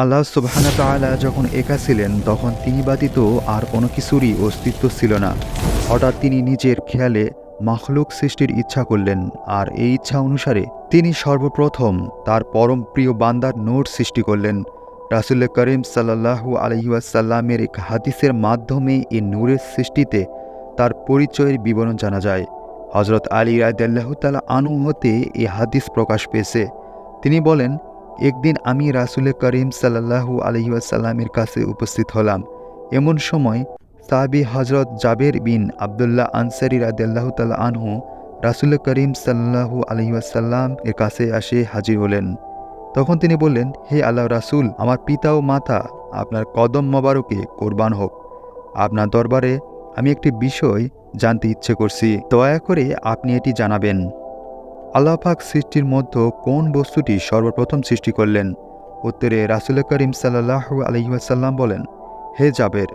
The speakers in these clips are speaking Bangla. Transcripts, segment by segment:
আল্লাহ সুবহানাহু ওয়া তাআলা যখন একা ছিলেন তখন তিনি ব্যতীত আর কোনো কিছুরই অস্তিত্ব ছিল না। হঠাৎ তিনি নিজের খেয়ালে মাখলুক সৃষ্টির ইচ্ছা করলেন, আর এই ইচ্ছা অনুসারে তিনি সর্বপ্রথম তার পরম প্রিয় বান্দার নূর সৃষ্টি করলেন। রাসূল করিম সাল্লাল্লাহু আলাইহি ওয়াসাল্লামের এক হাদিসের মাধ্যমে এই নূরের সৃষ্টিতে তার পরিচয়ের বিবরণ জানা যায়। হযরত আলী রাদিয়াল্লাহু তাআলা আনহু হতে এই হাদিস প্রকাশ পেয়েছে। তিনি বলেন, একদিন আমি রাসূল করিম সাল্লাল্লাহু আলাইহি ওয়াসাল্লামের কাছে উপস্থিত হলাম। এমন সময় সাহাবী হযরত জাবের বিন আবদুল্লাহ আনসারী রাদিয়াল্লাহু তাআলা আনহু রাসূল করিম সাল্লাল্লাহু আলাইহি ওয়াসাল্লাম এর কাছে এসে হাজির হলেন। তখন তিনি বললেন, হে আল্লাহর রাসূল, আমার পিতা ও মাতা আপনার কদম মোবারকে কোরবান হোক। আপনার দরবারে আমি একটি বিষয় জানতে ইচ্ছে করছি, দয়া করে আপনি এটি জানাবেন। আল্লাহ পাক সৃষ্টির মধ্যে কোন বস্তুটি সর্বপ্রথম সৃষ্টি করলেন? উত্তরে রাসূল করিম সাল্লাল্লাহু আলাইহি ওয়াসাল্লাম বলেন, হে জাবের,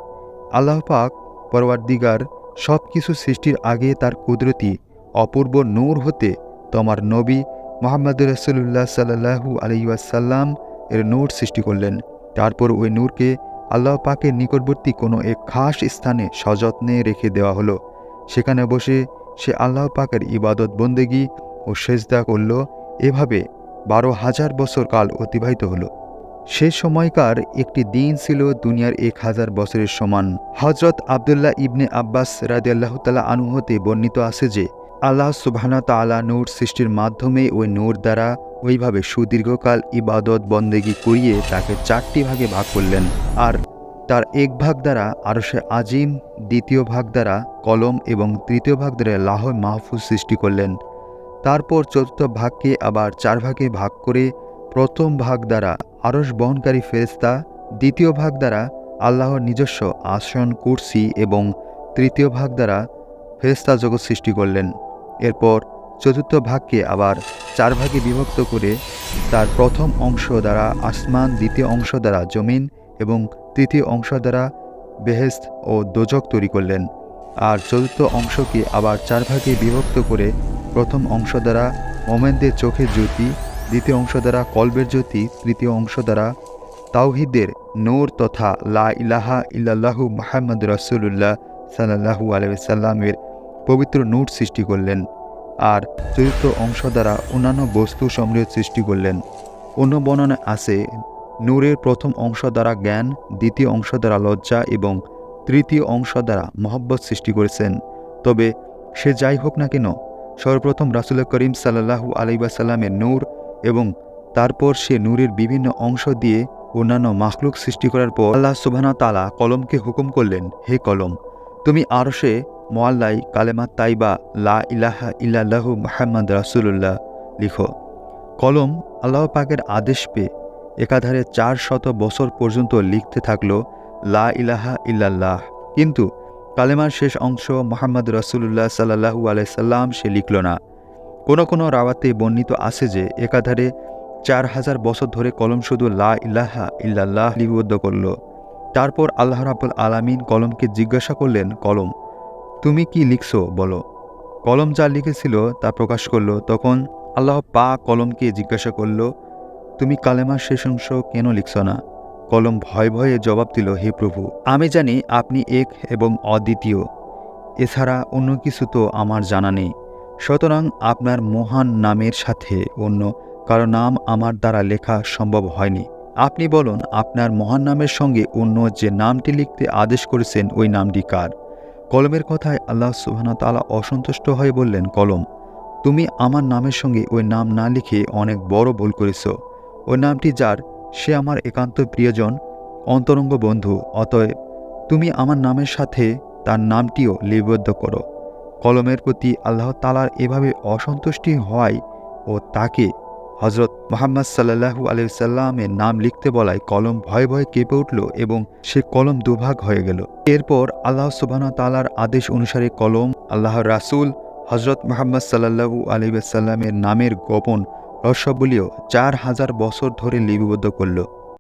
আল্লাহ পাক পরওয়ারদিগার সব কিছু সৃষ্টির আগে তার কুদরতি অপূর্ব নূর হতে তোমার নবী মুহাম্মদ রাসূলুল্লাহ সাল্লাল্লাহু আলাইহি ওয়াসাল্লাম এর নূর সৃষ্টি করলেন। তারপর ওই নূরকে আল্লাহ পাকের নিকটবর্তী কোনো এক খাস স্থানে সযত্নে রেখে দেওয়া হলো। সেখানে বসে সে আল্লাহ পাকের ইবাদত বন্দেগী ও সেজদা করল। এভাবে ১২,০০০ বছর কাল অতিবাহিত হল। সে সময়কার একটি দিন ছিল দুনিয়ার ১,০০০ বছরের সমান। হযরত আবদুল্লাহ ইবনে আব্বাস রাদিয়াল্লাহু তাআলা আনহু হতে বর্ণিত আছে যে, আল্লাহ সুবহানাহু ওয়া তাআলা নূর সৃষ্টির মাধ্যমে ওই নূর দ্বারা ওইভাবে সুদীর্ঘকাল ইবাদত বন্দেগী করিয়ে তাকে ৪টি ভাগে ভাগ করলেন। আর তার এক ভাগ দ্বারা আরশে আজিম, দ্বিতীয় ভাগ দ্বারা কলম এবং তৃতীয় ভাগ দ্বারা লাউহে মাহফুজ সৃষ্টি করলেন। তারপর চতুর্থ ভাগকে আবার ৪ ভাগে ভাগ করে প্রথম ভাগ দ্বারা আরশ বহনকারী ফেরেশতা, দ্বিতীয় ভাগ দ্বারা আল্লাহর নিজস্ব আসন, কুরসি এবং তৃতীয় ভাগ দ্বারা ফেরেশতা জগৎ সৃষ্টি করলেন। এরপর চতুর্থ ভাগকে আবার ৪ ভাগে বিভক্ত করে তার প্রথম অংশ দ্বারা আসমান, দ্বিতীয় অংশ দ্বারা জমিন এবং তৃতীয় অংশ দ্বারা বেহেশত ও দোজখ তৈরি করলেন। আর চতুর্থ অংশকে আবার ৪ ভাগে বিভক্ত করে প্রথম অংশ দ্বারা মোমেনদের চোখের জ্যোতি, দ্বিতীয় অংশ দ্বারা কলবের জ্যোতি, তৃতীয় অংশ দ্বারা তাওহীদের নূর তথা লা ইলাহা ইল্লাল্লাহু মুহাম্মাদুর রাসূলুল্লাহ সাল্লাল্লাহু আলাইহি ওয়াসাল্লামের পবিত্র নূর সৃষ্টি করলেন। আর চতুর্থ অংশ দ্বারা অন্যান্য বস্তু সমূহের সৃষ্টি করলেন। অন্য বর্ণনায় আছে, নূরের প্রথম অংশ দ্বারা জ্ঞান, দ্বিতীয় অংশ দ্বারা লজ্জা এবং তৃতীয় অংশ দ্বারা মহব্বত সৃষ্টি করেছেন। তবে সে যাই হোক না কেন, সর্বপ্রথম রাসূল করিম সাল্লাল্লাহু আলাইহি ওয়াসাল্লামের নূর এবং তারপর সে নূরের বিভিন্ন অংশ দিয়ে অন্যান্য মাখলুক সৃষ্টি করার পর আল্লাহ সুবহানাহু ওয়া তাআলা কলমকে হুকুম করলেন, হে কলম, তুমি আরশে মুআল্লাই কালেমা তাইবা লা ইলাহা ইল্লাল্লাহু মুহাম্মাদুর রাসূলুল্লাহ লিখো। কলম আল্লাহ পাকের আদেশ পেয়ে একাধারে ৪০০ বছর পর্যন্ত লিখতে থাকল লা ইলাহা ইল্লাল্লাহ। কিন্তু কালেমার শেষ অংশ মুহাম্মদ রাসূলুল্লাহ সাল্লাল্লাহু আলাইহি সাল্লাম সে লিখল না। কোনো রাওয়াতে বর্ণিত আছে যে একাধারে ৪,০০০ বছর ধরে কলম শুধু লা ইলাহা ইল্লাল্লাহ লিপিবদ্ধ করল। তারপর আল্লাহ রাব্বুল আলামিন কলমকে জিজ্ঞাসা করলেন, কলম, তুমি কি লিখছো বলো। কলম যা লিখেছিল তা প্রকাশ করল। তখন আল্লাহ পাক কলমকে জিজ্ঞাসা করল, তুমি কালেমার শেষ অংশ কেন লিখছ না? কলম ভয়ে ভয়ে জবাব দিল, হে প্রভু, আমি জানি আপনি এক এবং অদ্বিতীয়, এছাড়া অন্য কিছু তো আমার জানা নেই। সুতরাং আপনার মহান নামের সাথে অন্য কারো নাম আমার দ্বারা লেখা সম্ভব হয়নি। আপনি বলুন, আপনার মহান নামের সঙ্গে অন্য যে নামটি লিখতে আদেশ করেছেন ওই নামটি কার? কলমের কথায় আল্লাহ সুবহানাহু ওয়া তাআলা অসন্তুষ্ট হয়ে বললেন, কলম, তুমি আমার নামের সঙ্গে ওই নাম না লিখে অনেক বড় ভুল করেছ। ওই নামটি যার, সে আমার একান্ত প্রিয়জন, অন্তরঙ্গ বন্ধু। অতএব তুমি আমার নামের সাথে তার নামটিও লিপিবদ্ধ করো। কলমের প্রতি আল্লাহ তাআলার এভাবে অসন্তুষ্টি হওয়ায় ও তাকে হযরত মুহাম্মদ সাল্লাল্লাহু আলাইহি ওয়াসাল্লামের নাম লিখতে বলায় কলম ভয়ে ভয়ে কেঁপে উঠল এবং সে কলম দুভাগ হয়ে গেল। এরপর আল্লাহ সুবহানাহু ওয়া তাআলার আদেশ অনুসারে কলম আল্লাহর রাসূল হযরত মুহাম্মদ সাল্লাল্লাহু আলাইহি ওয়াসাল্লামের নামের গোপন রহস্যগুলিও ৪,০০০ বছর ধরে লিপিবদ্ধ করল।